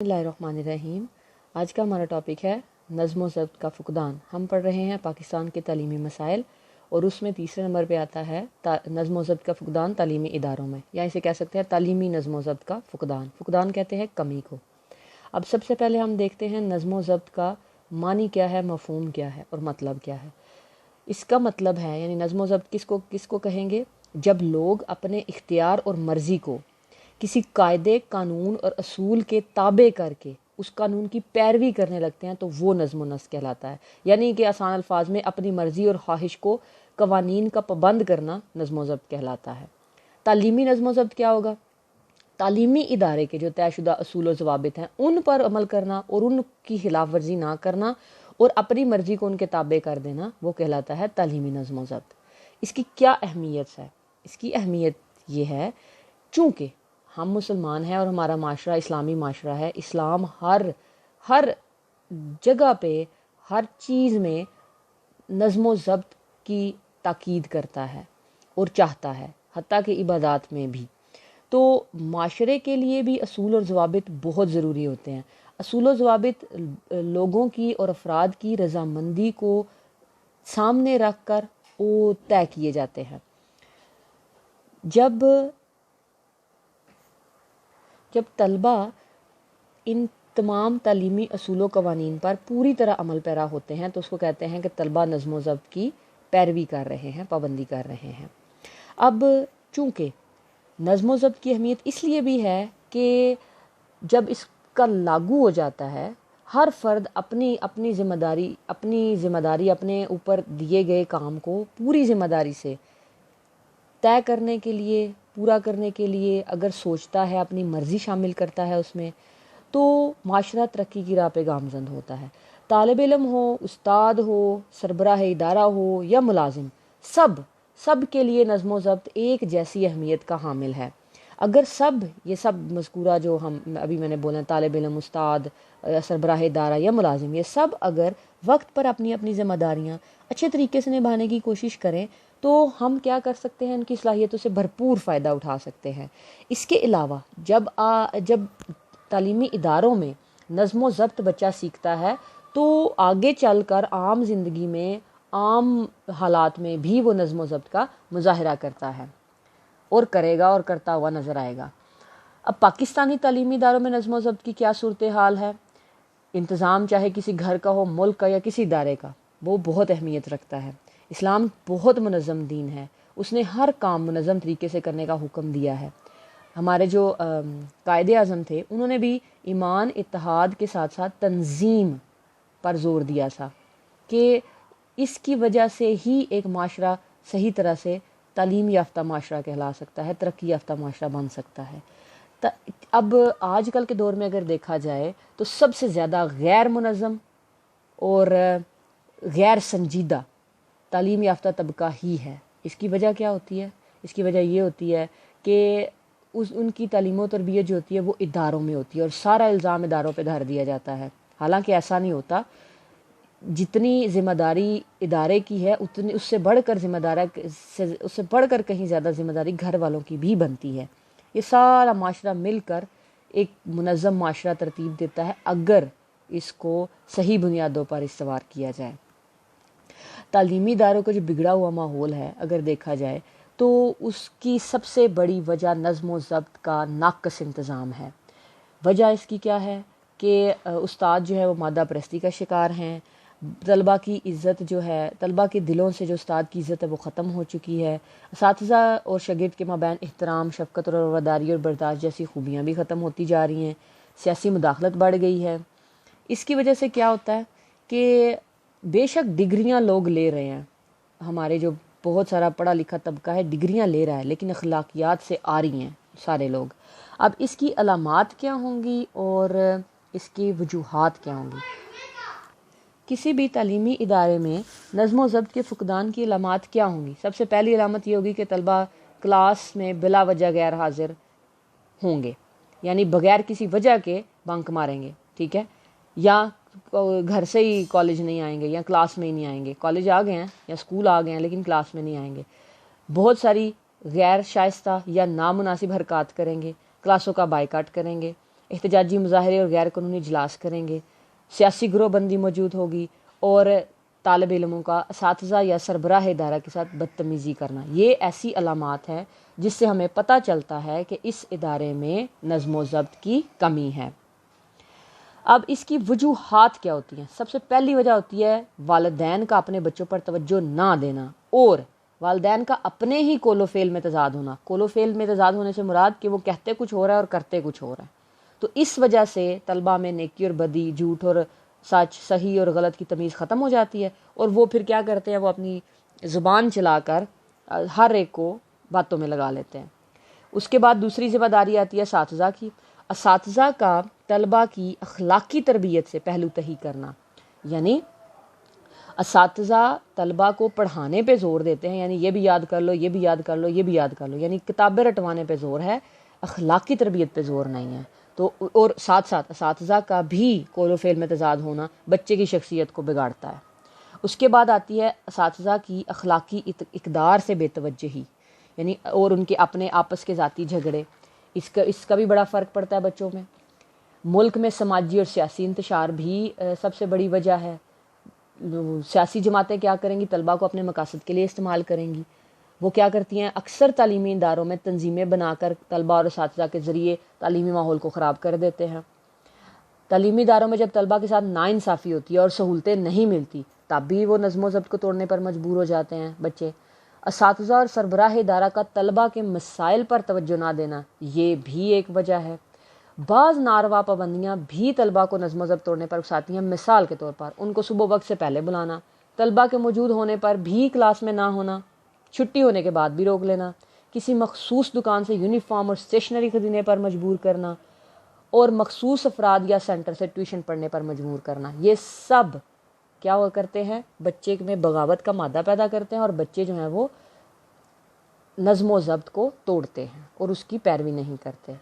بسم اللہ الرحمن الرحیم۔ آج کا ہمارا ٹاپک ہے نظم و ضبط کا فقدان۔ ہم پڑھ رہے ہیں پاکستان کے تعلیمی مسائل اور اس میں تیسرے نمبر پہ آتا ہے نظم و ضبط کا فقدان تعلیمی اداروں میں، یا اسے کہہ سکتے ہیں تعلیمی نظم و ضبط کا فقدان۔ فقدان کہتے ہیں کمی کو۔ اب سب سے پہلے ہم دیکھتے ہیں نظم و ضبط کا معنی کیا ہے، مفہوم کیا ہے اور مطلب کیا ہے۔ اس کا مطلب ہے یعنی نظم و ضبط کس کو کہیں گے؟ جب لوگ اپنے اختیار اور مرضی کو کسی قاعدے، قانون اور اصول کے تابع کر کے اس قانون کی پیروی کرنے لگتے ہیں تو وہ نظم و نسق کہلاتا ہے۔ یعنی کہ آسان الفاظ میں اپنی مرضی اور خواہش کو قوانین کا پابند کرنا نظم و ضبط کہلاتا ہے۔ تعلیمی نظم و ضبط کیا ہوگا؟ تعلیمی ادارے کے جو طے شدہ اصول و ضوابط ہیں ان پر عمل کرنا اور ان کی خلاف ورزی نہ کرنا اور اپنی مرضی کو ان کے تابع کر دینا، وہ کہلاتا ہے تعلیمی نظم و ضبط۔ اس کی کیا اہمیت ہے؟ اس کی اہمیت یہ ہے چونکہ ہم مسلمان ہیں اور ہمارا معاشرہ اسلامی معاشرہ ہے۔ اسلام ہر جگہ پہ ہر چیز میں نظم و ضبط کی تاکید کرتا ہے اور چاہتا ہے، حتیٰ کہ عبادات میں بھی۔ تو معاشرے کے لیے بھی اصول اور ضوابط بہت ضروری ہوتے ہیں۔ اصول و ضوابط لوگوں کی اور افراد کی رضامندی کو سامنے رکھ کر وہ طے کیے جاتے ہیں۔ جب طلبہ ان تمام تعلیمی اصول و قوانین پر پوری طرح عمل پیرا ہوتے ہیں تو اس کو کہتے ہیں کہ طلبہ نظم و ضبط کی پیروی کر رہے ہیں، پابندی کر رہے ہیں۔ اب چونکہ نظم و ضبط کی اہمیت اس لیے بھی ہے کہ جب اس کا لاگو ہو جاتا ہے، ہر فرد اپنی ذمہ داری اپنے اوپر دیے گئے کام کو پوری ذمہ داری سے طے کرنے کے لیے، پورا کرنے کے لیے اگر سوچتا ہے، اپنی مرضی شامل کرتا ہے اس میں، تو معاشرہ ترقی کی راہ پہ گامزن ہوتا ہے۔ طالب علم ہو، استاد ہو، سربراہ ادارہ ہو یا ملازم، سب کے لیے نظم و ضبط ایک جیسی اہمیت کا حامل ہے۔ اگر یہ سب مذکورہ جو میں نے بولا، طالب علم، استاد، سربراہ ادارہ یا ملازم، یہ سب اگر وقت پر اپنی ذمہ داریاں اچھے طریقے سے نبھانے کی کوشش کریں تو ہم کیا کر سکتے ہیں؟ ان کی صلاحیتوں سے بھرپور فائدہ اٹھا سکتے ہیں۔ اس کے علاوہ جب تعلیمی اداروں میں نظم و ضبط بچہ سیکھتا ہے تو آگے چل کر عام زندگی میں، عام حالات میں بھی وہ نظم و ضبط کا مظاہرہ کرتا ہے اور کرے گا اور کرتا ہوا نظر آئے گا۔ اب پاکستانی تعلیمی اداروں میں نظم و ضبط کی کیا صورتحال ہے؟ انتظام چاہے کسی گھر کا ہو، ملک کا یا کسی ادارے کا، وہ بہت اہمیت رکھتا ہے۔ اسلام بہت منظم دین ہے، اس نے ہر کام منظم طریقے سے کرنے کا حکم دیا ہے۔ ہمارے جو قائد اعظم تھے انہوں نے بھی ایمان، اتحاد کے ساتھ ساتھ تنظیم پر زور دیا تھا کہ اس کی وجہ سے ہی ایک معاشرہ صحیح طرح سے تعلیم یافتہ معاشرہ کہلا سکتا ہے، ترقی یافتہ معاشرہ بن سکتا ہے۔ اب آج کل کے دور میں اگر دیکھا جائے تو سب سے زیادہ غیر منظم اور غیر سنجیدہ تعلیم یافتہ طبقہ ہی ہے۔ اس کی وجہ کیا ہوتی ہے؟ اس کی وجہ یہ ہوتی ہے کہ ان کی تعلیم و تربیت جو ہوتی ہے وہ اداروں میں ہوتی ہے اور سارا الزام اداروں پہ دھر دیا جاتا ہے، حالانکہ ایسا نہیں ہوتا۔ جتنی ذمہ داری ادارے کی ہے اس سے بڑھ کر کہیں زیادہ ذمہ داری گھر والوں کی بھی بنتی ہے۔ یہ سارا معاشرہ مل کر ایک منظم معاشرہ ترتیب دیتا ہے اگر اس کو صحیح بنیادوں پر استوار کیا جائے۔ تعلیمی اداروں کا جو بگڑا ہوا ماحول ہے اگر دیکھا جائے تو اس کی سب سے بڑی وجہ نظم و ضبط کا ناقص انتظام ہے۔ وجہ اس کی کیا ہے کہ استاد جو ہے وہ مادہ پرستی کا شکار ہیں۔ طلبہ کی عزت جو ہے، طلبہ کے دلوں سے جو استاد کی عزت ہے وہ ختم ہو چکی ہے۔ اساتذہ اور شاگرد کے مابین احترام، شفقت اور رواداری اور برداشت جیسی خوبیاں بھی ختم ہوتی جا رہی ہیں۔ سیاسی مداخلت بڑھ گئی ہے۔ اس کی وجہ سے کیا ہوتا ہے کہ بے شک ڈگریاں لوگ لے رہے ہیں، ہمارے جو بہت سارا پڑھا لکھا طبقہ ہے ڈگریاں لے رہا ہے، لیکن اخلاقیات سے آ رہی ہیں سارے لوگ۔ اب اس کی علامات کیا ہوں گی اور اس کی وجوہات کیا ہوں گی؟ کسی بھی تعلیمی ادارے میں نظم و ضبط کے فقدان کی علامات کیا ہوں گی؟ سب سے پہلی علامت یہ ہوگی کہ طلبہ کلاس میں بلا وجہ غیر حاضر ہوں گے، یعنی بغیر کسی وجہ کے بنک ماریں گے، ٹھیک ہے، یا گھر سے ہی کالج نہیں آئیں گے یا کلاس میں ہی نہیں آئیں گے۔ کالج آ گئے ہیں یا اسکول آ گئے ہیں لیکن کلاس میں نہیں آئیں گے۔ بہت ساری غیر شائستہ یا نامناسب حرکات کریں گے، کلاسوں کا بائیکاٹ کریں گے، احتجاجی مظاہرے اور غیر قانونی اجلاس کریں گے، سیاسی گروہ بندی موجود ہوگی، اور طالب علموں کا اساتذہ یا سربراہ ادارہ کے ساتھ بدتمیزی کرنا۔ یہ ایسی علامات ہیں جس سے ہمیں پتہ چلتا ہے کہ اس ادارے میں نظم و ضبط کی کمی ہے۔ اب اس کی وجوہات کیا ہوتی ہیں؟ سب سے پہلی وجہ ہوتی ہے والدین کا اپنے بچوں پر توجہ نہ دینا، اور والدین کا اپنے ہی قول و فعل میں تضاد ہونا۔ قول و فعل میں تضاد ہونے سے مراد کہ وہ کہتے کچھ ہو رہا ہے اور کرتے کچھ ہو رہا ہے۔ تو اس وجہ سے طلبہ میں نیکی اور بدی، جھوٹ اور سچ، صحیح اور غلط کی تمیز ختم ہو جاتی ہے، اور وہ پھر کیا کرتے ہیں، وہ اپنی زبان چلا کر ہر ایک کو باتوں میں لگا لیتے ہیں۔ اس کے بعد دوسری ذمہ داری آتی ہے اساتذہ کی۔ اساتذہ کا طلبہ کی اخلاقی تربیت سے پہلو تہی کرنا، یعنی اساتذہ طلبہ کو پڑھانے پہ زور دیتے ہیں، یعنی یہ بھی یاد کر لو، یہ بھی یاد کر لو، یہ بھی یاد کر لو، یعنی کتابیں رٹوانے پہ زور ہے، اخلاقی تربیت پہ زور نہیں ہے۔ تو اور ساتھ ساتھ اساتذہ کا بھی قول و فعل میں تضاد ہونا بچے کی شخصیت کو بگاڑتا ہے۔ اس کے بعد آتی ہے اساتذہ کی اخلاقی اقدار سے بے توجہی، یعنی اور ان کے اپنے آپس کے ذاتی جھگڑے، اس کا بھی بڑا فرق پڑتا ہے بچوں میں۔ ملک میں سماجی اور سیاسی انتشار بھی سب سے بڑی وجہ ہے۔ سیاسی جماعتیں کیا کریں گی؟ طلبہ کو اپنے مقاصد کے لیے استعمال کریں گی۔ وہ کیا کرتی ہیں؟ اکثر تعلیمی اداروں میں تنظیمیں بنا کر طلبہ اور اساتذہ کے ذریعے تعلیمی ماحول کو خراب کر دیتے ہیں۔ تعلیمی اداروں میں جب طلبہ کے ساتھ ناانصافی ہوتی ہے اور سہولتیں نہیں ملتی، تب بھی وہ نظم و ضبط کو توڑنے پر مجبور ہو جاتے ہیں بچے۔ اساتذہ اور سربراہ ادارہ کا طلبہ کے مسائل پر توجہ نہ دینا، یہ بھی ایک وجہ ہے۔ بعض ناروا پابندیاں بھی طلبہ کو نظم و ضبط توڑنے پر اکساتی ہیں۔ مثال کے طور پر ان کو صبح وقت سے پہلے بلانا، طلبہ کے موجود ہونے پر بھی کلاس میں نہ ہونا، چھٹی ہونے کے بعد بھی روک لینا، کسی مخصوص دکان سے یونیفارم اور اسٹیشنری خریدنے پر مجبور کرنا، اور مخصوص افراد یا سینٹر سے ٹیوشن پڑھنے پر مجبور کرنا۔ یہ سب کیا ہوا کرتے ہیں؟ بچے میں بغاوت کا مادہ پیدا کرتے ہیں، اور بچے جو ہیں وہ نظم و ضبط کو توڑتے ہیں اور اس کی پیروی نہیں کرتے۔